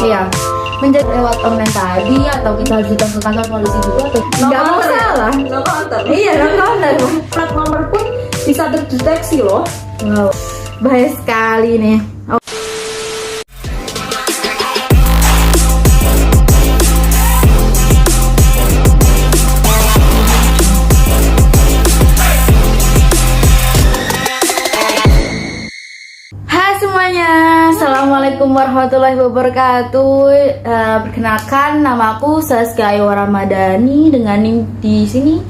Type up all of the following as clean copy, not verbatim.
Iya, menjadi lewat online tadi atau kita harus datang ke kantor polisi dulu atau nggak masalah. No counter. Iya, no counter. Plat nomor pun bisa terdeteksi loh. Wow, bahaya sekali nih. Oh. Hai semuanya, assalamualaikum warahmatullahi wabarakatuh. Perkenalkan, nama aku Saskia Aywa Ramadhani dengan di sini.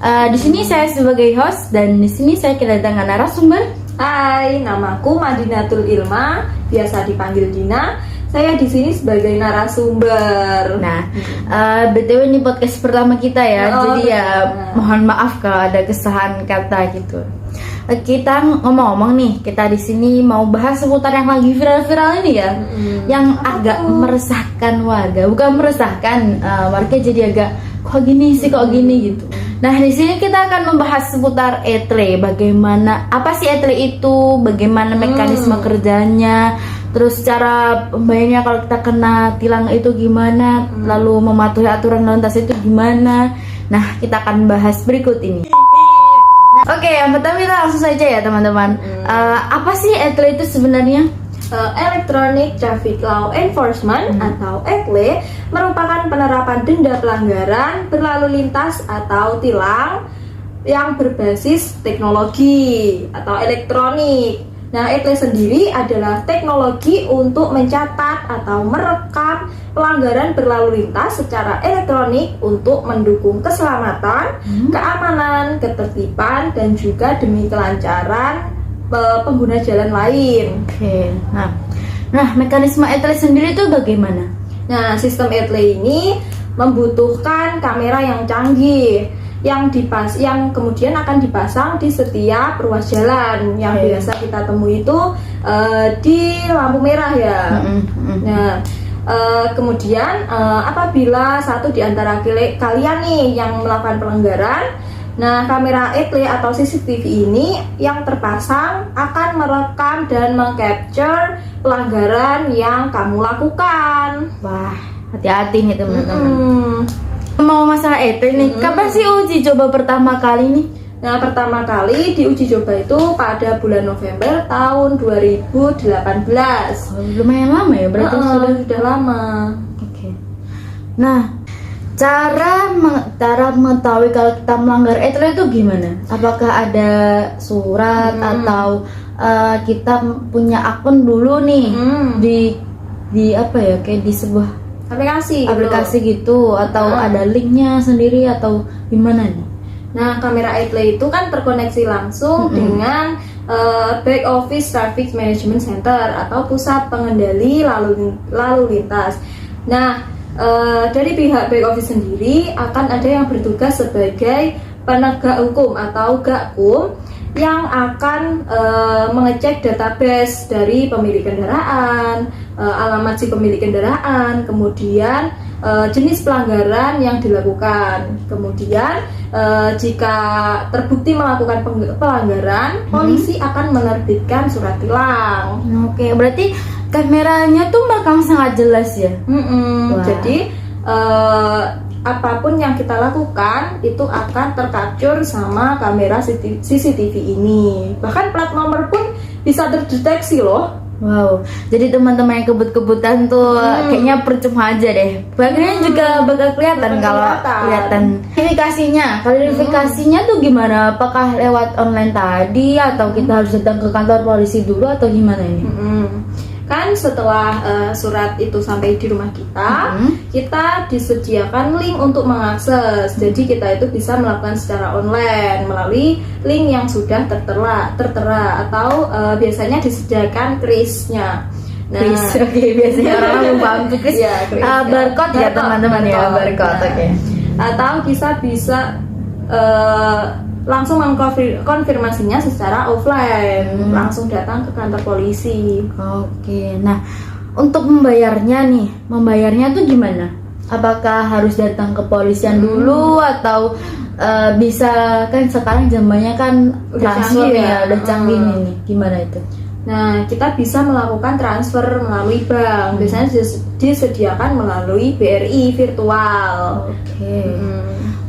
Di sini saya sebagai host dan di sini saya kedatangan narasumber. Hai, namaku Madinatul Ilma, biasa dipanggil Dina. Saya di sini sebagai narasumber. Nah, BTW ini podcast pertama kita ya, jadi ya mohon maaf kalau ada kesalahan kata gitu. Kita ngomong-ngomong nih, kita di sini mau bahas seputar yang lagi viral-viral ini ya, yang agak meresahkan warga, bukan meresahkan warga jadi agak kok gini sih kok gini gitu. Nah di sini kita akan membahas seputar etle, bagaimana apa sih etle itu, bagaimana mekanisme kerjanya, terus cara pembayarnya kalau kita kena tilang itu gimana, lalu mematuhi aturan lalu lintas itu gimana. Nah kita akan bahas berikut ini. Oke, yang pertama kita langsung saja ya teman-teman. Apa sih etle itu sebenarnya? Electronic Traffic Law Enforcement atau ETLE merupakan penerapan denda pelanggaran berlalu lintas atau tilang yang berbasis teknologi atau elektronik. Nah, ETLE sendiri adalah teknologi untuk mencatat atau merekam pelanggaran berlalu lintas secara elektronik untuk mendukung keselamatan, keamanan, ketertiban, dan juga demi kelancaran pengguna jalan lain. Oke. Nah, mekanisme etle sendiri itu bagaimana? Nah, sistem etle ini membutuhkan kamera yang canggih yang kemudian akan dipasang di setiap ruas jalan yang biasa kita temui itu di lampu merah ya. Nah, kemudian apabila satu di antara kalian nih yang melakukan pelanggaran, nah, kamera etle atau CCTV ini yang terpasang akan merekam dan mengcapture pelanggaran yang kamu lakukan. Wah, hati-hati nih teman-teman. Mau masalah etle nih, kapan sih uji coba pertama kali nih? Nah, pertama kali diuji coba itu pada bulan November tahun 2018. Oh, lumayan lama ya, berarti sudah lama. Oke. Nah, cara mengetahui kalau kita melanggar etle itu gimana? Apakah ada surat atau kita punya akun dulu nih di apa ya, kayak di sebuah aplikasi gitu atau ada linknya sendiri atau gimana nih? Nah, kamera etle itu kan terkoneksi langsung dengan Back Office Traffic Management Center atau pusat pengendali lalu lintas. Nah, dari pihak back office sendiri akan ada yang bertugas sebagai penegak hukum atau Gakum yang akan mengecek database dari pemilik kendaraan, alamat si pemilik kendaraan, kemudian jenis pelanggaran yang dilakukan. Kemudian jika terbukti melakukan pelanggaran, polisi akan menerbitkan surat tilang. Oke, berarti kameranya tuh merekam sangat jelas ya. Jadi apapun yang kita lakukan itu akan tercapture sama kamera CCTV ini. Bahkan plat nomor pun bisa terdeteksi loh. Wow, jadi teman-teman yang kebut-kebutan tuh kayaknya percuma aja deh. Bagiannya juga bakal kelihatan kalau kelihatan. Verifikasinya tuh gimana? Apakah lewat online tadi atau kita harus datang ke kantor polisi dulu atau gimana ini? Kan setelah surat itu sampai di rumah kita, kita disediakan link untuk mengakses. Jadi kita itu bisa melakukan secara online melalui link yang sudah tertera atau biasanya disediakan kris-nya. Nah, biasanya orang lupa untuk kris. Barcode ya teman-teman ya, barcode. Oke. Atau kita bisa langsung mengkonfirmasinya secara offline, langsung datang ke kantor polisi. Oke, nah untuk membayarnya tuh gimana? Apakah harus datang ke polisian dulu atau bisa, kan sekarang zamannya kan transfer ya, udah canggih nih, gimana itu? Nah, kita bisa melakukan transfer melalui bank. Biasanya disediakan melalui BRI virtual. Oke.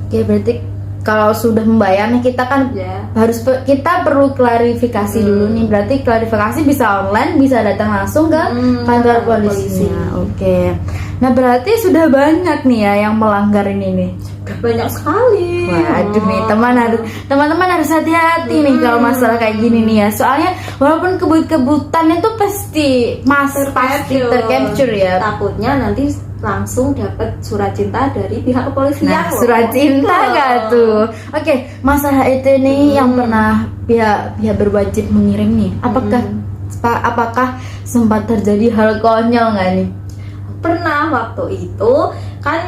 Oke, berarti kalau sudah membayar nih kita kan Ya. kita perlu klarifikasi dulu nih. Berarti klarifikasi bisa online, bisa datang langsung ke kantor polisinya. Oke. Nah, berarti sudah banyak nih ya yang melanggar ini nih. Banyak sekali. Waduh nih teman-teman harus hati-hati nih kalau masalah kayak gini nih ya. Soalnya walaupun kebut-kebutan itu pasti pasti tercapture ya. Takutnya nanti langsung dapat surat cinta dari pihak kepolisian. Nah, loh. surat cinta gak tuh? Oke, masalah itu nih yang pernah pihak berwajib mengirim nih. Apakah sempat terjadi hal konyol nggak nih? Pernah waktu itu kan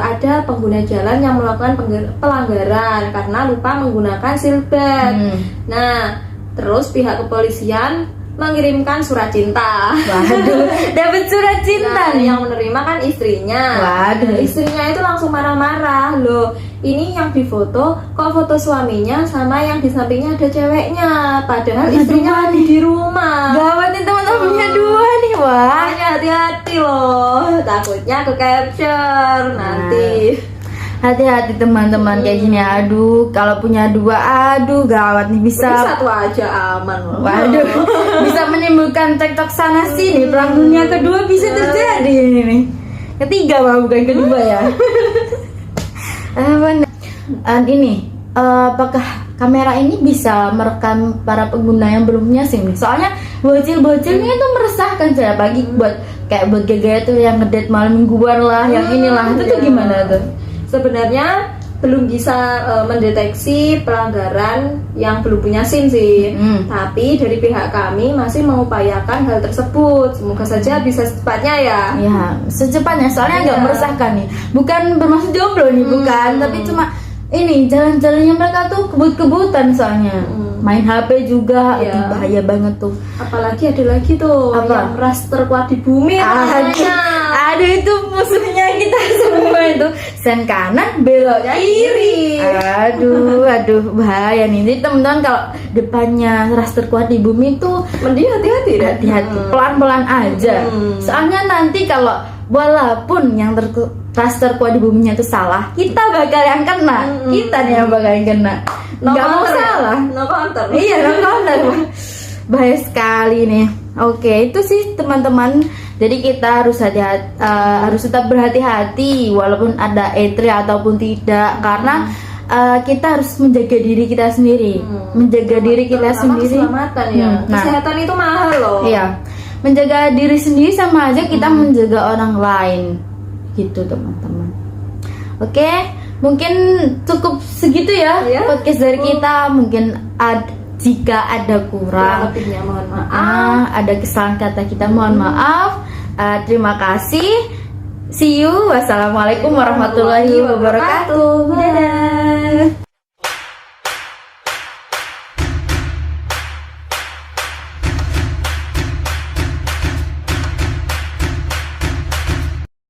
ada pengguna jalan yang melakukan pelanggaran karena lupa menggunakan seatbelt. Nah, terus pihak kepolisian mengirimkan surat cinta. Waduh, dapat surat cinta Nah, nih. yang menerima kan istrinya. Waduh. Istrinya itu langsung marah-marah. Loh, ini yang difoto kok foto suaminya sama yang di sampingnya ada ceweknya. Padahal istrinya lagi di rumah. Gawat nih teman-teman, punya dua nih, wah. Makanya hati-hati loh. Takutnya ke capture nanti. Hati-hati teman-teman kayak gini. Aduh, kalau punya dua, aduh gawat nih Ini bisa. satu aja aman loh. Waduh, bisa menimbulkan cekcok sana sini. Perang dunia kedua bisa terjadi ini nih. Ketiga mah bukan kedua ya. Ini apakah kamera ini bisa merekam para pengguna yang belum punya SIM nih? Soalnya bocil-bocil ini tuh meresahkan saya pagi buat gaya tuh yang ngedate malam mingguan lah, yang inilah itu tuh gimana tuh? Sebenarnya belum bisa mendeteksi pelanggaran yang belum punya SIM sih. Tapi dari pihak kami masih mengupayakan hal tersebut. Semoga saja bisa secepatnya ya. Ya, secepatnya soalnya agak meresahkan nih. Bukan bermaksud jomblo nih, bukan, tapi cuma ini jalan-jalannya mereka tuh kebut-kebutan soalnya. Main HP juga, Iya. bahaya banget tuh. Apalagi ada lagi tuh Apa? yang ras terkuat di bumi namanya. Aduh, itu musuhnya kita semua itu. Sen kanan, belok kiri. Aduh, bahaya nih. Jadi teman-teman kalau depannya ras terkuat di bumi tuh Mending hati-hati deh. hati-hati, pelan-pelan aja. Soalnya nanti kalau walaupun yang ras terkuat di buminya itu salah, kita bakal yang kena. Kita nih yang bakal yang kena. Nggak mau salah. No counter. Iya, nonton. Bahaya sekali nih. Oke, itu sih teman-teman. Jadi kita harus harus tetap berhati-hati walaupun ada E3 ataupun tidak, karena kita harus menjaga diri kita sendiri, menjaga diri kita Terutama sendiri. keselamatan ya. Kesehatan itu mahal loh. Iya, menjaga diri sendiri sama aja kita menjaga orang lain, gitu teman-teman. Oke, mungkin cukup segitu ya Iya. podcast dari kita. Mungkin jika ada kurang, Lebihnya mohon maaf. ada kesalahan kata kita, mohon maaf. Terima kasih. See you. Wassalamualaikum warahmatullahi wabarakatuh.